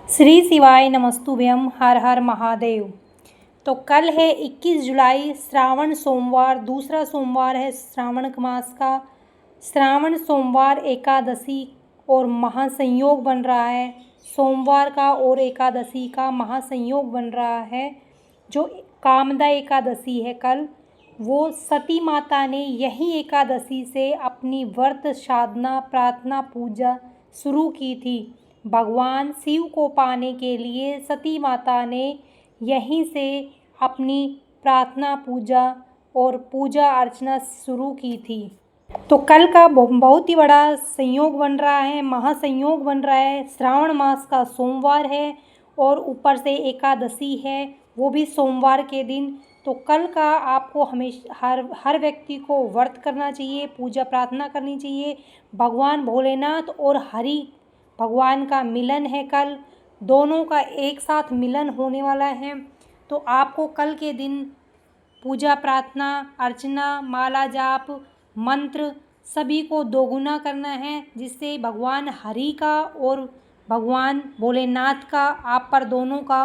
श्री शिवाय नमस्तुभ्यम। हर हर महादेव। तो कल है 21 जुलाई, श्रावण सोमवार, दूसरा सोमवार है श्रावण मास का। श्रावण सोमवार एकादशी और महासंयोग बन रहा है। सोमवार का और एकादशी का महासंयोग बन रहा है। जो कामदा एकादशी है कल, वो सती माता ने यही एकादशी से अपनी व्रत साधना प्रार्थना पूजा शुरू की थी। भगवान शिव को पाने के लिए सती माता ने यहीं से अपनी प्रार्थना पूजा और पूजा अर्चना शुरू की थी। तो कल का बहुत ही बड़ा संयोग बन रहा है, महासंयोग बन रहा है। श्रावण मास का सोमवार है और ऊपर से एकादशी है, वो भी सोमवार के दिन। तो कल का आपको हमेशा हर व्यक्ति को व्रत करना चाहिए, पूजा प्रार्थना करनी चाहिए। भगवान भोलेनाथ और हरि भगवान का मिलन है कल, दोनों का एक साथ मिलन होने वाला है। तो आपको कल के दिन पूजा प्रार्थना अर्चना माला जाप मंत्र सभी को दोगुना करना है, जिससे भगवान हरि का और भगवान भोलेनाथ का आप पर दोनों का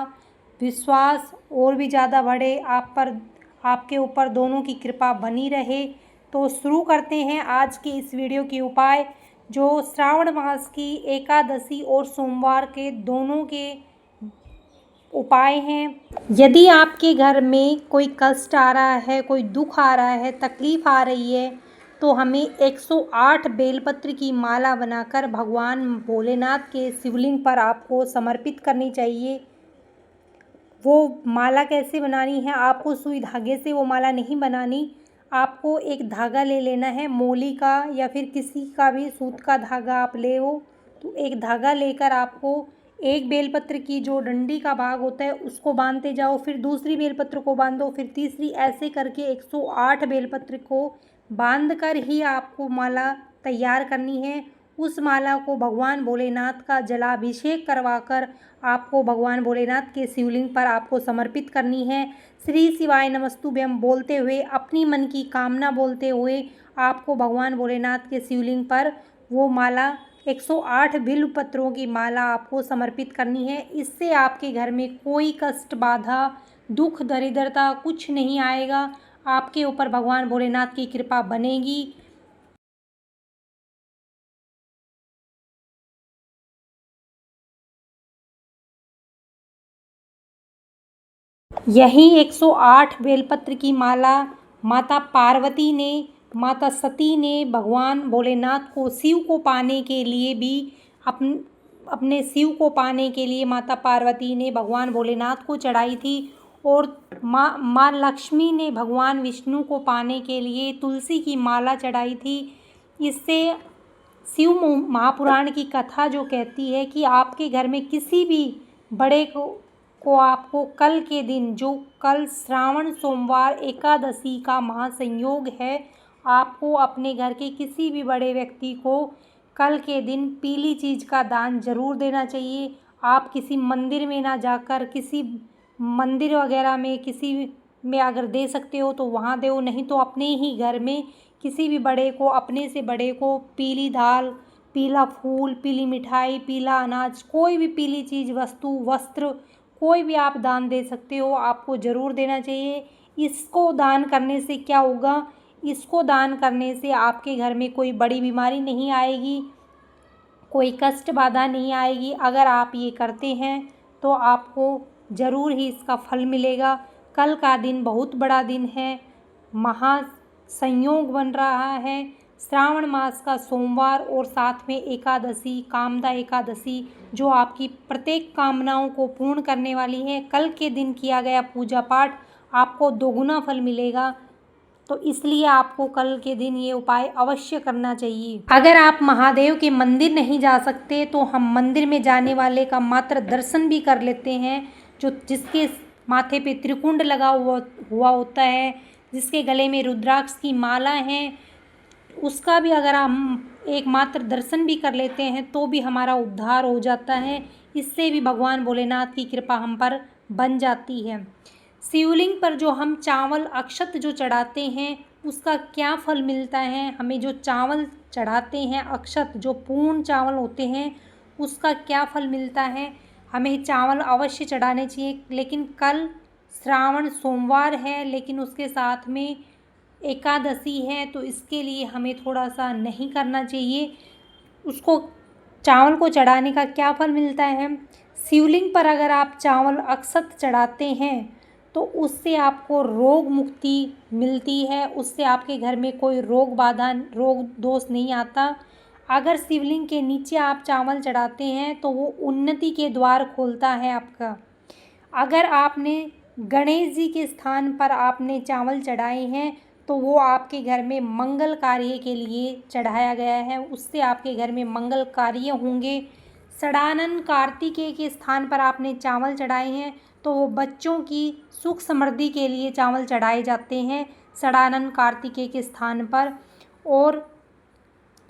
विश्वास और भी ज़्यादा बढ़े, आप पर आपके ऊपर दोनों की कृपा बनी रहे। तो शुरू करते हैं आज के इस वीडियो के उपाय, जो श्रावण मास की एकादशी और सोमवार के दोनों के उपाय हैं। यदि आपके घर में कोई कष्ट आ रहा है, कोई दुख आ रहा है, तकलीफ़ आ रही है, तो हमें 108 बेलपत्र की माला बनाकर भगवान भोलेनाथ के शिवलिंग पर आपको समर्पित करनी चाहिए। वो माला कैसे बनानी है, आपको सुई धागे से वो माला नहीं बनानी। आपको एक धागा ले लेना है, मोली का या फिर किसी का भी सूत का धागा आप ले हो। तो एक धागा लेकर आपको एक बेलपत्र की जो डंडी का भाग होता है उसको बांधते जाओ, फिर दूसरी बेलपत्र को बांधो, फिर तीसरी, ऐसे करके 108 बेलपत्र को बांध कर ही आपको माला तैयार करनी है। उस माला को भगवान भोलेनाथ का जलाभिषेक करवाकर आपको भगवान भोलेनाथ के शिवलिंग पर आपको समर्पित करनी है। श्री शिवाय नमस्तुभ्यम बोलते हुए, अपनी मन की कामना बोलते हुए आपको भगवान भोलेनाथ के शिवलिंग पर वो माला 108 बिल्व पत्रों की माला आपको समर्पित करनी है। इससे आपके घर में कोई कष्ट बाधा दुख दरिद्रता कुछ नहीं आएगा, आपके ऊपर भगवान भोलेनाथ की कृपा बनेगी। यही 108 बेलपत्र की माला माता पार्वती ने, माता सती ने भगवान भोलेनाथ को शिव को पाने के लिए भी अपने शिव को पाने के लिए माता पार्वती ने भगवान भोलेनाथ को चढ़ाई थी। और माँ लक्ष्मी ने भगवान विष्णु को पाने के लिए तुलसी की माला चढ़ाई थी। इससे शिव महापुराण की कथा जो कहती है कि आपके घर में किसी भी बड़े को आपको कल के दिन, जो कल श्रावण सोमवार एकादशी का महासंयोग है, आपको अपने घर के किसी भी बड़े व्यक्ति को कल के दिन पीली चीज़ का दान जरूर देना चाहिए। आप किसी मंदिर में ना जाकर, किसी मंदिर वगैरह में किसी में अगर दे सकते हो तो वहाँ दो, नहीं तो अपने ही घर में किसी भी बड़े को, अपने से बड़े को पीली दाल, पीला फूल, पीली मिठाई, पीला अनाज, कोई भी पीली चीज़, वस्तु, वस्त्र, कोई भी आप दान दे सकते हो, आपको ज़रूर देना चाहिए। इसको दान करने से क्या होगा, इसको दान करने से आपके घर में कोई बड़ी बीमारी नहीं आएगी, कोई कष्ट बाधा नहीं आएगी। अगर आप ये करते हैं तो आपको ज़रूर ही इसका फल मिलेगा। कल का दिन बहुत बड़ा दिन है, महासंयोग बन रहा है। श्रावण मास का सोमवार और साथ में एकादशी, कामदा एकादशी, जो आपकी प्रत्येक कामनाओं को पूर्ण करने वाली है। कल के दिन किया गया पूजा पाठ आपको दोगुना फल मिलेगा। तो इसलिए आपको कल के दिन ये उपाय अवश्य करना चाहिए। अगर आप महादेव के मंदिर नहीं जा सकते तो हम मंदिर में जाने वाले का मात्र दर्शन भी कर लेते हैं, जो जिसके माथे पे त्रिकुंड लगा हुआ होता है, जिसके गले में रुद्राक्ष की माला है, उसका भी अगर हम एक मात्र दर्शन भी कर लेते हैं तो भी हमारा उद्धार हो जाता है। इससे भी भगवान भोलेनाथ की कृपा हम पर बन जाती है। शिवलिंग पर जो हम चावल अक्षत जो चढ़ाते हैं उसका क्या फल मिलता है, हमें जो चावल चढ़ाते हैं अक्षत, जो पूर्ण चावल होते हैं, उसका क्या फल मिलता है। हमें चावल अवश्य चढ़ाने चाहिए। लेकिन कल श्रावण सोमवार है, लेकिन उसके साथ में एकादशी है, तो इसके लिए हमें थोड़ा सा नहीं करना चाहिए। उसको चावल को चढ़ाने का क्या फल मिलता है? शिवलिंग पर अगर आप चावल अक्षत चढ़ाते हैं तो उससे आपको रोग मुक्ति मिलती है, उससे आपके घर में कोई रोग बाधा, रोग दोष नहीं आता। अगर शिवलिंग के नीचे आप चावल चढ़ाते हैं तो वो उन्नति के द्वार खोलता है आपका। अगर आपने गणेश जी के स्थान पर आपने चावल चढ़ाए हैं तो वो आपके घर में मंगल कार्य के लिए चढ़ाया गया है, उससे आपके घर में मंगल कार्य होंगे। षडानन कार्तिकेय के स्थान पर आपने चावल चढ़ाए हैं तो वो बच्चों की सुख समृद्धि के लिए चावल चढ़ाए जाते हैं षडानन कार्तिकेय के स्थान पर। और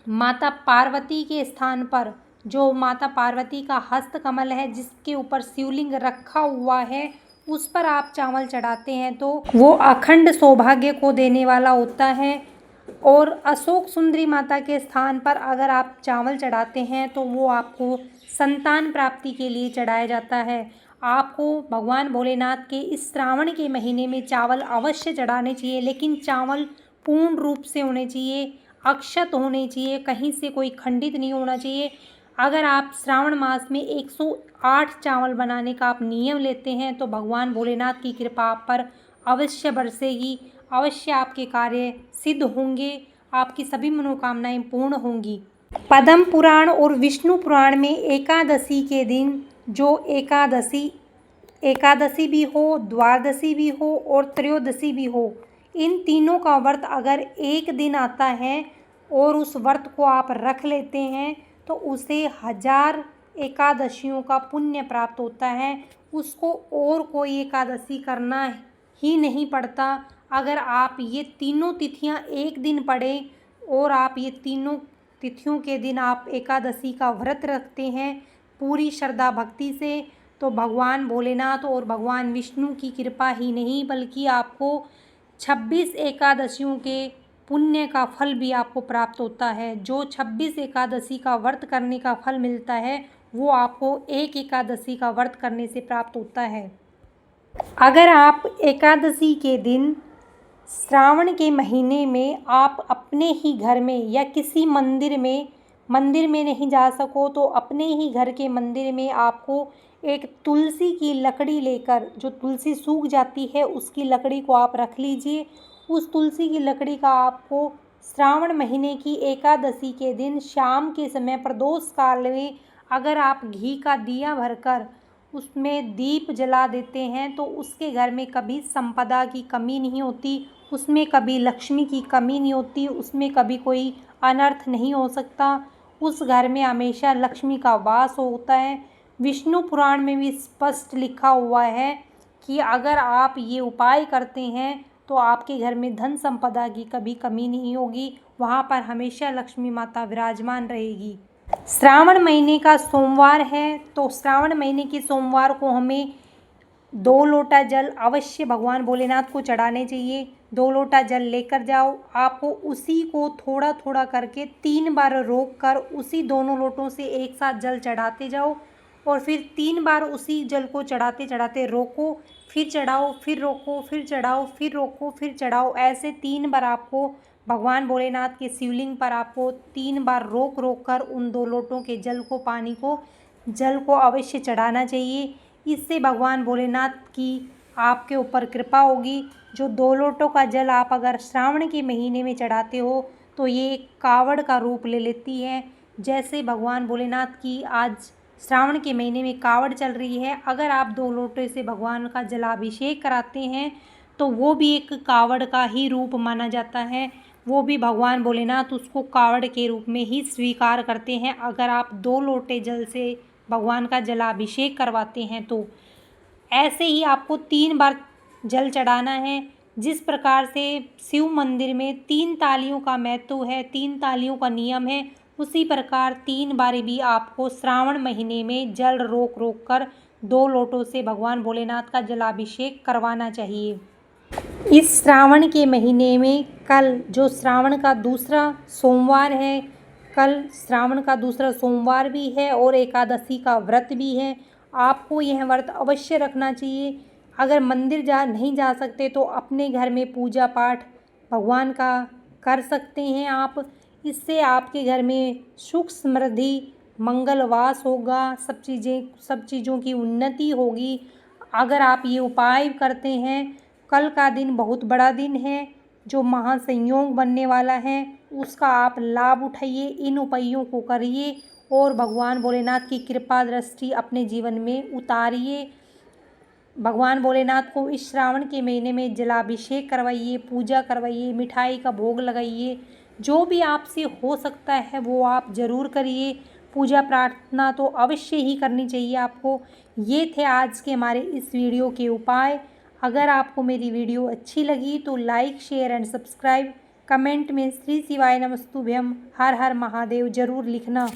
माता पार्वती के स्थान पर, जो माता पार्वती का हस्त कमल है जिसके ऊपर शिवलिंग रखा हुआ है, उस पर आप चावल चढ़ाते हैं तो वो अखंड सौभाग्य को देने वाला होता है। और अशोक सुंदरी माता के स्थान पर अगर आप चावल चढ़ाते हैं तो वो आपको संतान प्राप्ति के लिए चढ़ाया जाता है। आपको भगवान भोलेनाथ के इस श्रावण के महीने में चावल अवश्य चढ़ाने चाहिए, लेकिन चावल पूर्ण रूप से होने चाहिए, अक्षत होने चाहिए, कहीं से कोई खंडित नहीं होना चाहिए। अगर आप श्रावण मास में 108 चावल बनाने का आप नियम लेते हैं तो भगवान भोलेनाथ की कृपा आप पर अवश्य बरसेगी, अवश्य आपके कार्य सिद्ध होंगे, आपकी सभी मनोकामनाएं पूर्ण होंगी। पद्म पुराण और विष्णु पुराण में एकादशी के दिन, जो एकादशी भी हो, द्वादशी भी हो और त्रयोदशी भी हो, इन तीनों का व्रत अगर एक दिन आता है और उस व्रत को आप रख लेते हैं तो उसे 1000 एकादशियों का पुण्य प्राप्त होता है। उसको और कोई एकादशी करना ही नहीं पड़ता। अगर आप ये तीनों तिथियां एक दिन पढ़ें और आप ये तीनों तिथियों के दिन आप एकादशी का व्रत रखते हैं पूरी श्रद्धा भक्ति से, तो भगवान भोलेनाथ और भगवान विष्णु की कृपा ही नहीं बल्कि आपको 26 एकादशियों के पुण्य का फल भी आपको प्राप्त होता है। जो 26 एकादशी का व्रत करने का फल मिलता है वो आपको एक एकादशी का व्रत करने से प्राप्त होता है। अगर आप एकादशी के दिन श्रावण के महीने में आप अपने ही घर में या किसी मंदिर में नहीं जा सको तो अपने ही घर के मंदिर में आपको एक तुलसी की लकड़ी लेकर, जो तुलसी सूख जाती है उसकी लकड़ी को आप रख लीजिए। उस तुलसी की लकड़ी का आपको श्रावण महीने की एकादशी के दिन शाम के समय प्रदोष काल में अगर आप घी का दिया भरकर उसमें दीप जला देते हैं तो उसके घर में कभी संपदा की कमी नहीं होती, उसमें कभी लक्ष्मी की कमी नहीं होती, उसमें कभी कोई अनर्थ नहीं हो सकता। उस घर में हमेशा लक्ष्मी का वास होता है। विष्णु पुराण में भी स्पष्ट लिखा हुआ है कि अगर आप ये उपाय करते हैं तो आपके घर में धन संपदा की कभी कमी नहीं होगी, वहाँ पर हमेशा लक्ष्मी माता विराजमान रहेगी। श्रावण महीने का सोमवार है तो श्रावण महीने के सोमवार को हमें 2 लोटा जल अवश्य भगवान भोलेनाथ को चढ़ाने चाहिए। 2 लोटा जल लेकर जाओ, आपको उसी को थोड़ा थोड़ा करके 3 बार रोक कर उसी दोनों लोटों से एक साथ जल चढ़ाते जाओ और फिर 3 बार उसी जल को चढ़ाते चढ़ाते रोको, फिर चढ़ाओ, फिर रोको, फिर चढ़ाओ, फिर रोको, फिर चढ़ाओ। ऐसे 3 बार आपको भगवान भोलेनाथ के शिवलिंग पर आपको 3 बार रोक रोक कर उन 2 लोटों के जल को अवश्य चढ़ाना चाहिए। इससे भगवान भोलेनाथ की आपके ऊपर कृपा होगी। जो 2 लोटों का जल आप अगर श्रावण के महीने में चढ़ाते हो तो ये एक कावड़ का रूप ले लेती है। जैसे भगवान भोलेनाथ की आज श्रावण के महीने में कावड़ चल रही है, अगर आप 2 लोटे से भगवान का जलाभिषेक कराते हैं तो वो भी एक कावड़ का ही रूप माना जाता है। वो भी भगवान भोलेनाथ उसको कावड़ के रूप में ही स्वीकार करते हैं। अगर आप 2 लोटे जल से भगवान का जलाभिषेक करवाते हैं तो ऐसे ही आपको 3 बार जल चढ़ाना है। जिस प्रकार से शिव मंदिर में 3 तालियों का महत्व है, 3 तालियों का नियम है, उसी प्रकार 3 बार भी आपको श्रावण महीने में जल रोक रोक कर 2 लोटों से भगवान भोलेनाथ का जलाभिषेक करवाना चाहिए। इस श्रावण के महीने में कल जो श्रावण का दूसरा सोमवार है, कल श्रावण का दूसरा सोमवार भी है और एकादशी का व्रत भी है। आपको यह व्रत अवश्य रखना चाहिए। अगर मंदिर नहीं जा सकते तो अपने घर में पूजा पाठ भगवान का कर सकते हैं आप। इससे आपके घर में सुख समृद्धि मंगल वास होगा, सब चीज़ों की उन्नति होगी। अगर आप ये उपाय करते हैं, कल का दिन बहुत बड़ा दिन है, जो महासंयोग बनने वाला है, उसका आप लाभ उठाइए, इन उपायों को करिए और भगवान भोलेनाथ की कृपा दृष्टि अपने जीवन में उतारिए। भगवान भोलेनाथ को इस श्रावण के महीने में जलाभिषेक करवाइए, पूजा करवाइए, मिठाई का भोग लगाइए। जो भी आपसे हो सकता है वो आप ज़रूर करिए। पूजा प्रार्थना तो अवश्य ही करनी चाहिए आपको। ये थे आज के हमारे इस वीडियो के उपाय। अगर आपको मेरी वीडियो अच्छी लगी तो like, share and subscribe. Comment में श्री शिवाय नमस्तुभ्यम हर हर महादेव ज़रूर लिखना।